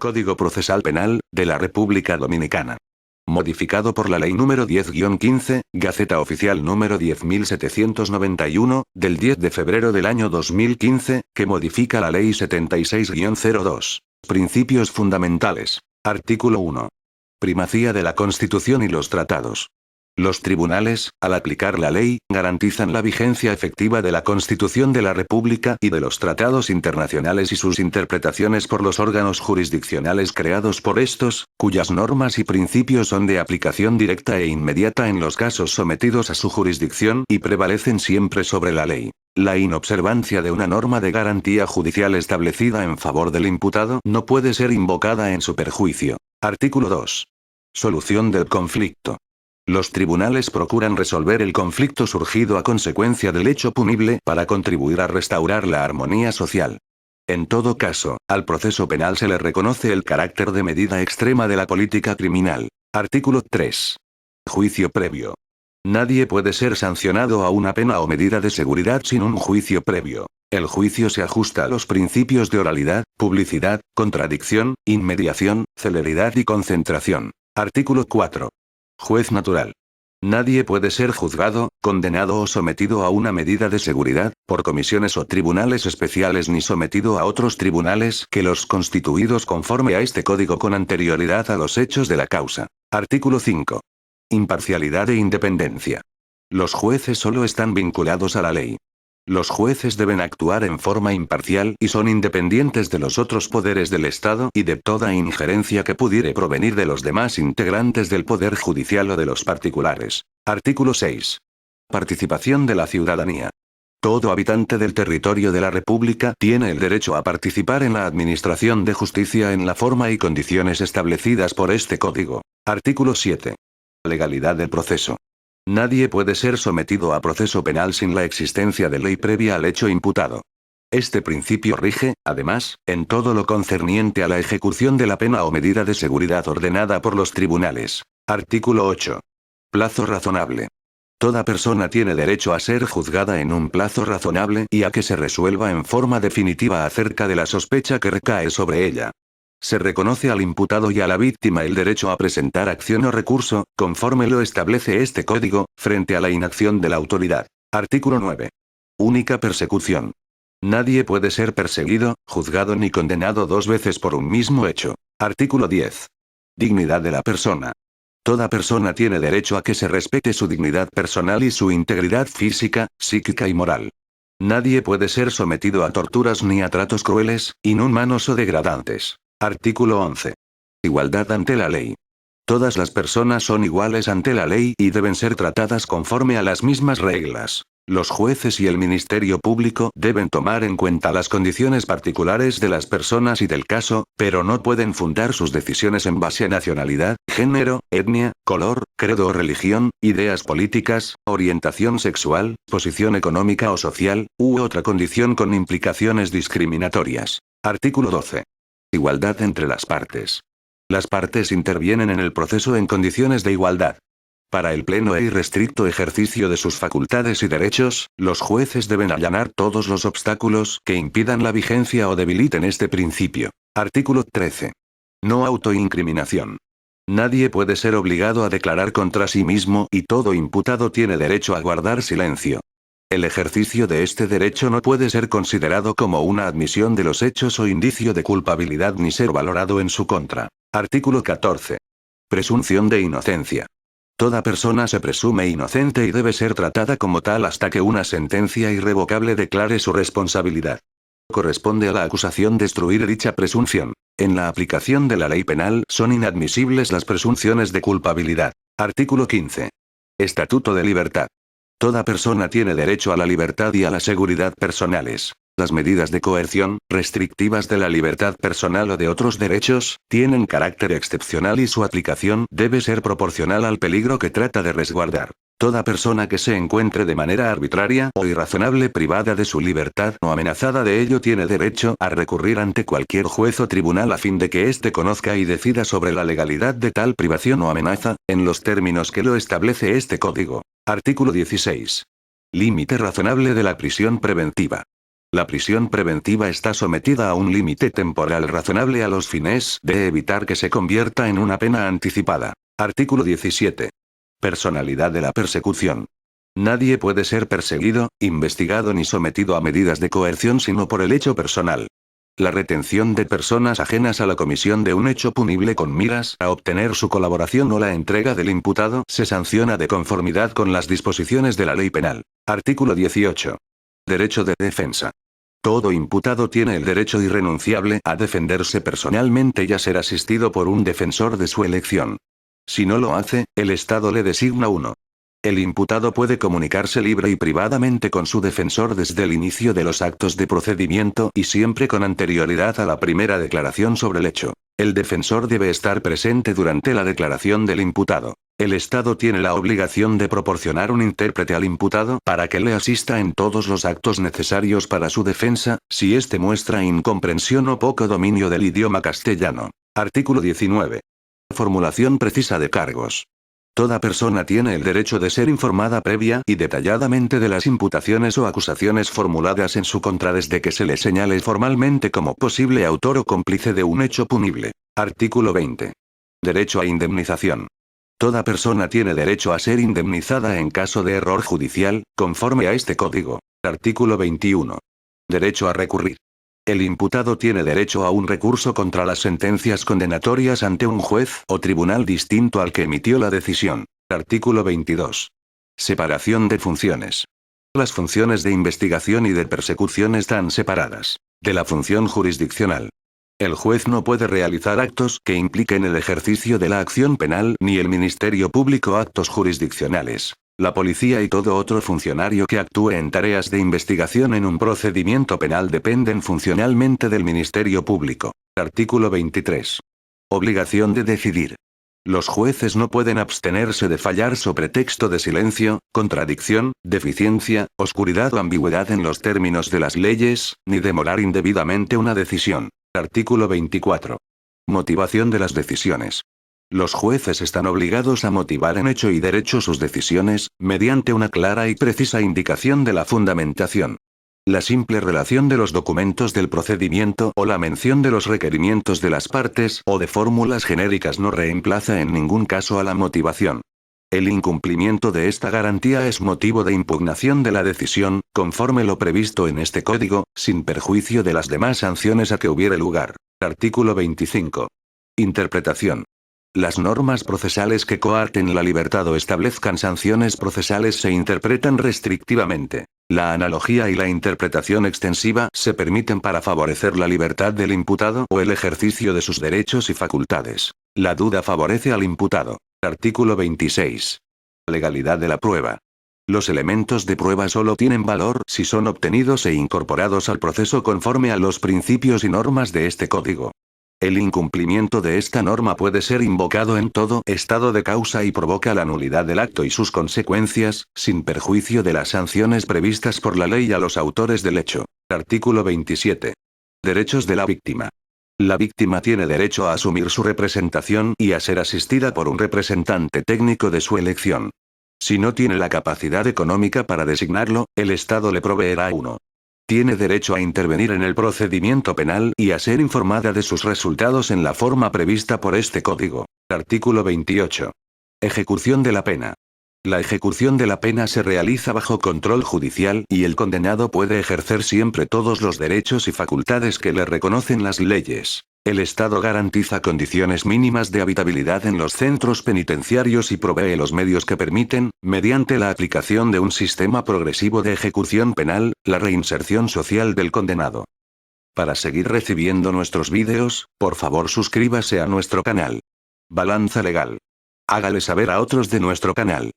Código Procesal Penal, de la República Dominicana. Modificado por la Ley número 10-15, Gaceta Oficial número 10.791, del 10 de febrero del año 2015, que modifica la Ley 76-02. Principios fundamentales. Artículo 1. Primacía de la Constitución y los tratados. Los tribunales, al aplicar la ley, garantizan la vigencia efectiva de la Constitución de la República y de los tratados internacionales y sus interpretaciones por los órganos jurisdiccionales creados por estos, cuyas normas y principios son de aplicación directa e inmediata en los casos sometidos a su jurisdicción y prevalecen siempre sobre la ley. La inobservancia de una norma de garantía judicial establecida en favor del imputado no puede ser invocada en su perjuicio. Artículo 2. Solución del conflicto. Los tribunales procuran resolver el conflicto surgido a consecuencia del hecho punible para contribuir a restaurar la armonía social. En todo caso, al proceso penal se le reconoce el carácter de medida extrema de la política criminal. Artículo 3. Juicio previo. Nadie puede ser sancionado a una pena o medida de seguridad sin un juicio previo. El juicio se ajusta a los principios de oralidad, publicidad, contradicción, inmediación, celeridad y concentración. Artículo 4. Juez natural. Nadie puede ser juzgado, condenado o sometido a una medida de seguridad, por comisiones o tribunales especiales ni sometido a otros tribunales que los constituidos conforme a este código con anterioridad a los hechos de la causa. Artículo 5. Imparcialidad e independencia. Los jueces solo están vinculados a la ley. Los jueces deben actuar en forma imparcial y son independientes de los otros poderes del Estado y de toda injerencia que pudiere provenir de los demás integrantes del Poder Judicial o de los particulares. Artículo 6. Participación de la ciudadanía. Todo habitante del territorio de la República tiene el derecho a participar en la administración de justicia en la forma y condiciones establecidas por este código. Artículo 7. Legalidad del proceso. Nadie puede ser sometido a proceso penal sin la existencia de ley previa al hecho imputado. Este principio rige, además, en todo lo concerniente a la ejecución de la pena o medida de seguridad ordenada por los tribunales. Artículo 8. Plazo razonable. Toda persona tiene derecho a ser juzgada en un plazo razonable y a que se resuelva en forma definitiva acerca de la sospecha que recae sobre ella. Se reconoce al imputado y a la víctima el derecho a presentar acción o recurso, conforme lo establece este código, frente a la inacción de la autoridad. Artículo 9. Única persecución. Nadie puede ser perseguido, juzgado ni condenado dos veces por un mismo hecho. Artículo 10. Dignidad de la persona. Toda persona tiene derecho a que se respete su dignidad personal y su integridad física, psíquica y moral. Nadie puede ser sometido a torturas ni a tratos crueles, inhumanos o degradantes. Artículo 11. Igualdad ante la ley. Todas las personas son iguales ante la ley y deben ser tratadas conforme a las mismas reglas. Los jueces y el Ministerio Público deben tomar en cuenta las condiciones particulares de las personas y del caso, pero no pueden fundar sus decisiones en base a nacionalidad, género, etnia, color, credo o religión, ideas políticas, orientación sexual, posición económica o social, u otra condición con implicaciones discriminatorias. Artículo 12. Igualdad entre las partes. Las partes intervienen en el proceso en condiciones de igualdad. Para el pleno e irrestricto ejercicio de sus facultades y derechos, los jueces deben allanar todos los obstáculos que impidan la vigencia o debiliten este principio. Artículo 13. No autoincriminación. Nadie puede ser obligado a declarar contra sí mismo y todo imputado tiene derecho a guardar silencio. El ejercicio de este derecho no puede ser considerado como una admisión de los hechos o indicio de culpabilidad ni ser valorado en su contra. Artículo 14. Presunción de inocencia. Toda persona se presume inocente y debe ser tratada como tal hasta que una sentencia irrevocable declare su responsabilidad. Corresponde a la acusación destruir dicha presunción. En la aplicación de la ley penal son inadmisibles las presunciones de culpabilidad. Artículo 15. Estatuto de libertad. Toda persona tiene derecho a la libertad y a la seguridad personales. Las medidas de coerción, restrictivas de la libertad personal o de otros derechos, tienen carácter excepcional y su aplicación debe ser proporcional al peligro que trata de resguardar. Toda persona que se encuentre de manera arbitraria o irrazonable privada de su libertad o amenazada de ello tiene derecho a recurrir ante cualquier juez o tribunal a fin de que éste conozca y decida sobre la legalidad de tal privación o amenaza, en los términos que lo establece este código. Artículo 16. Límite razonable de la prisión preventiva. La prisión preventiva está sometida a un límite temporal razonable a los fines de evitar que se convierta en una pena anticipada. Artículo 17. Personalidad de la persecución. Nadie puede ser perseguido, investigado ni sometido a medidas de coerción sino por el hecho personal. La retención de personas ajenas a la comisión de un hecho punible con miras a obtener su colaboración o la entrega del imputado se sanciona de conformidad con las disposiciones de la ley penal. Artículo 18. Derecho de defensa. Todo imputado tiene el derecho irrenunciable a defenderse personalmente y a ser asistido por un defensor de su elección. Si no lo hace, el Estado le designa uno. El imputado puede comunicarse libre y privadamente con su defensor desde el inicio de los actos de procedimiento y siempre con anterioridad a la primera declaración sobre el hecho. El defensor debe estar presente durante la declaración del imputado. El Estado tiene la obligación de proporcionar un intérprete al imputado para que le asista en todos los actos necesarios para su defensa, si éste muestra incomprensión o poco dominio del idioma castellano. Artículo 19. Formulación precisa de cargos. Toda persona tiene el derecho de ser informada previa y detalladamente de las imputaciones o acusaciones formuladas en su contra desde que se le señale formalmente como posible autor o cómplice de un hecho punible. Artículo 20. Derecho a indemnización. Toda persona tiene derecho a ser indemnizada en caso de error judicial, conforme a este código. Artículo 21. Derecho a recurrir. El imputado tiene derecho a un recurso contra las sentencias condenatorias ante un juez o tribunal distinto al que emitió la decisión. Artículo 22. Separación de funciones. Las funciones de investigación y de persecución están separadas de la función jurisdiccional. El juez no puede realizar actos que impliquen el ejercicio de la acción penal ni el Ministerio Público actos jurisdiccionales. La policía y todo otro funcionario que actúe en tareas de investigación en un procedimiento penal dependen funcionalmente del Ministerio Público. Artículo 23. Obligación de decidir. Los jueces no pueden abstenerse de fallar sobre texto de silencio, contradicción, deficiencia, oscuridad o ambigüedad en los términos de las leyes, ni demorar indebidamente una decisión. Artículo 24. Motivación de las decisiones. Los jueces están obligados a motivar en hecho y derecho sus decisiones, mediante una clara y precisa indicación de la fundamentación. La simple relación de los documentos del procedimiento o la mención de los requerimientos de las partes o de fórmulas genéricas no reemplaza en ningún caso a la motivación. El incumplimiento de esta garantía es motivo de impugnación de la decisión, conforme lo previsto en este código, sin perjuicio de las demás sanciones a que hubiere lugar. Artículo 25. Interpretación. Las normas procesales que coarten la libertad o establezcan sanciones procesales se interpretan restrictivamente. La analogía y la interpretación extensiva se permiten para favorecer la libertad del imputado o el ejercicio de sus derechos y facultades. La duda favorece al imputado. Artículo 26. Legalidad de la prueba. Los elementos de prueba solo tienen valor si son obtenidos e incorporados al proceso conforme a los principios y normas de este código. El incumplimiento de esta norma puede ser invocado en todo estado de causa y provoca la nulidad del acto y sus consecuencias, sin perjuicio de las sanciones previstas por la ley a los autores del hecho. Artículo 27. Derechos de la víctima. La víctima tiene derecho a asumir su representación y a ser asistida por un representante técnico de su elección. Si no tiene la capacidad económica para designarlo, el Estado le proveerá uno. Tiene derecho a intervenir en el procedimiento penal y a ser informada de sus resultados en la forma prevista por este código. Artículo 28. Ejecución de la pena. La ejecución de la pena se realiza bajo control judicial y el condenado puede ejercer siempre todos los derechos y facultades que le reconocen las leyes. El Estado garantiza condiciones mínimas de habitabilidad en los centros penitenciarios y provee los medios que permiten, mediante la aplicación de un sistema progresivo de ejecución penal, la reinserción social del condenado. Para seguir recibiendo nuestros vídeos, por favor suscríbase a nuestro canal. Balanza Legal. Hágale saber a otros de nuestro canal.